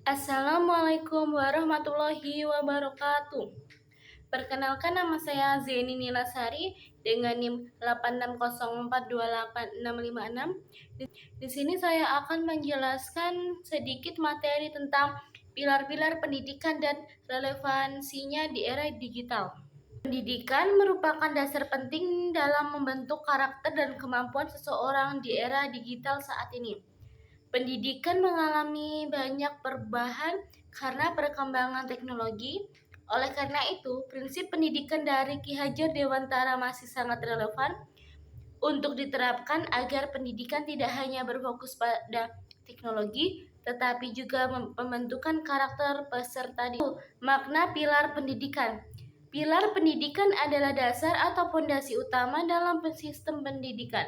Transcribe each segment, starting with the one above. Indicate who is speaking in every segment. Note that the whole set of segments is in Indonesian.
Speaker 1: Assalamualaikum warahmatullahi wabarakatuh. Perkenalkan, nama saya Zeni Nilasari dengan NIM 8604286656. Di sini saya akan menjelaskan sedikit materi tentang pilar-pilar pendidikan dan relevansinya di era digital. Pendidikan merupakan dasar penting dalam membentuk karakter dan kemampuan seseorang di era digital saat ini. Pendidikan mengalami banyak perubahan karena perkembangan teknologi. Oleh karena itu, prinsip pendidikan dari Ki Hajar Dewantara masih sangat relevan untuk diterapkan agar pendidikan tidak hanya berfokus pada teknologi, tetapi juga pembentukan karakter peserta didik. Makna pilar pendidikan. Pilar pendidikan adalah dasar atau fondasi utama dalam sistem pendidikan.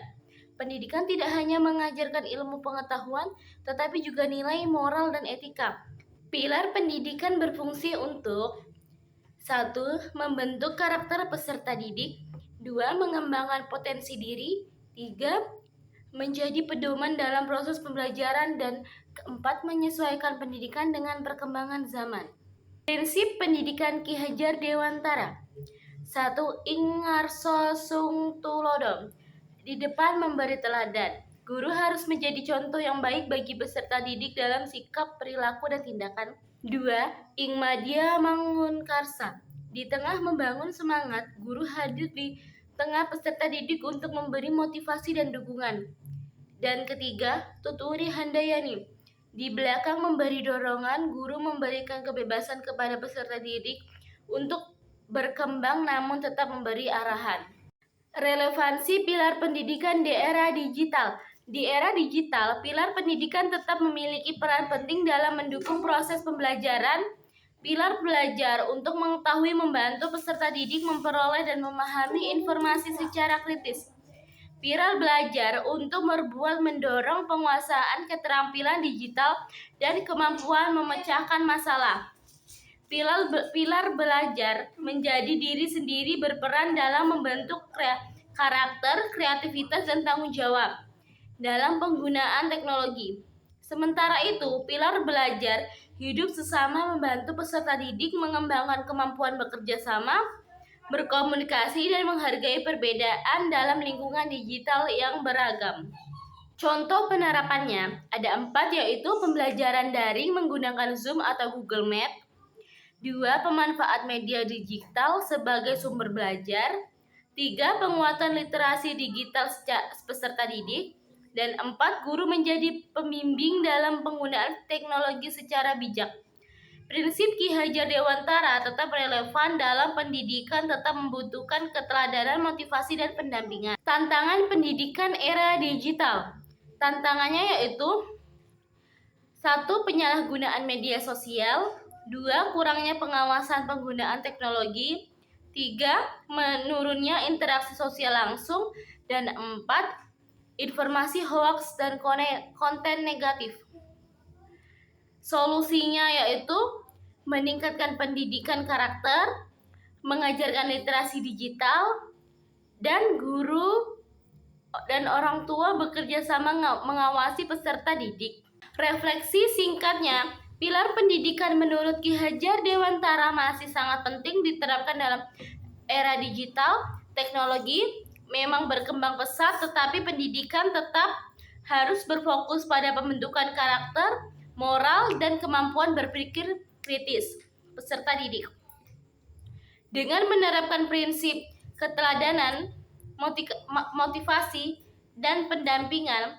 Speaker 1: Pendidikan tidak hanya mengajarkan ilmu pengetahuan, tetapi juga nilai moral dan etika. Pilar pendidikan berfungsi untuk 1. Membentuk karakter peserta didik. 2. Mengembangkan potensi diri. 3. Menjadi pedoman dalam proses pembelajaran. Dan 4. Menyesuaikan pendidikan dengan perkembangan zaman. Prinsip pendidikan Ki Hajar Dewantara. 1. Ingarso sung tulodo. Di depan memberi teladan. Guru harus menjadi contoh yang baik bagi peserta didik dalam sikap, perilaku, dan tindakan. 2. Ingmadia mangunkarsa. Di tengah membangun semangat, guru hadir di tengah peserta didik untuk memberi motivasi dan dukungan. Dan ketiga, tuturi handayani. Di belakang memberi dorongan, guru memberikan kebebasan kepada peserta didik untuk berkembang namun tetap memberi arahan. Relevansi pilar pendidikan di era digital. Di era digital, pilar pendidikan tetap memiliki peran penting dalam mendukung proses pembelajaran. Pilar belajar untuk mengetahui, membantu peserta didik memperoleh dan memahami informasi secara kritis. Pilar belajar untuk mendorong penguasaan keterampilan digital dan kemampuan memecahkan masalah. Pilar belajar menjadi diri sendiri, berperan dalam membentuk karakter, kreativitas, dan tanggung jawab dalam penggunaan teknologi. Sementara itu, pilar belajar hidup sesama membantu peserta didik mengembangkan kemampuan bekerja sama, berkomunikasi, dan menghargai perbedaan dalam lingkungan digital yang beragam. Contoh penerapannya ada 4, yaitu pembelajaran daring menggunakan Zoom atau Google Meet. 2. Pemanfaat media digital sebagai sumber belajar. 3. Penguatan literasi digital peserta didik. Dan 4. Guru menjadi pembimbing dalam penggunaan teknologi secara bijak. Prinsip Ki Hajar Dewantara tetap relevan dalam pendidikan, tetap membutuhkan keteladanan, motivasi, dan pendampingan. Tantangan pendidikan era digital. Tantangannya yaitu 1. Penyalahgunaan media sosial. 2. Kurangnya pengawasan penggunaan teknologi. 3. Menurunnya interaksi sosial langsung. Dan 4. Informasi hoaks dan konten negatif. Solusinya yaitu meningkatkan pendidikan karakter, mengajarkan literasi digital, dan guru dan orang tua bekerja sama mengawasi peserta didik. Refleksi singkatnya, pilar pendidikan menurut Ki Hajar Dewantara masih sangat penting diterapkan dalam era digital. Teknologi memang berkembang pesat, tetapi pendidikan tetap harus berfokus pada pembentukan karakter, moral, dan kemampuan berpikir kritis peserta didik. Dengan menerapkan prinsip keteladanan, motivasi, dan pendampingan,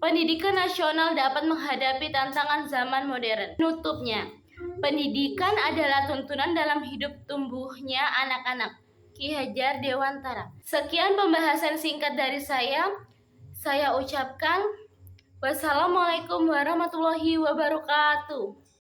Speaker 1: pendidikan nasional dapat menghadapi tantangan zaman modern. Penutupnya, pendidikan adalah tuntunan dalam hidup tumbuhnya anak-anak. Ki Hajar Dewantara. Sekian pembahasan singkat dari saya. Saya ucapkan wassalamualaikum warahmatullahi wabarakatuh.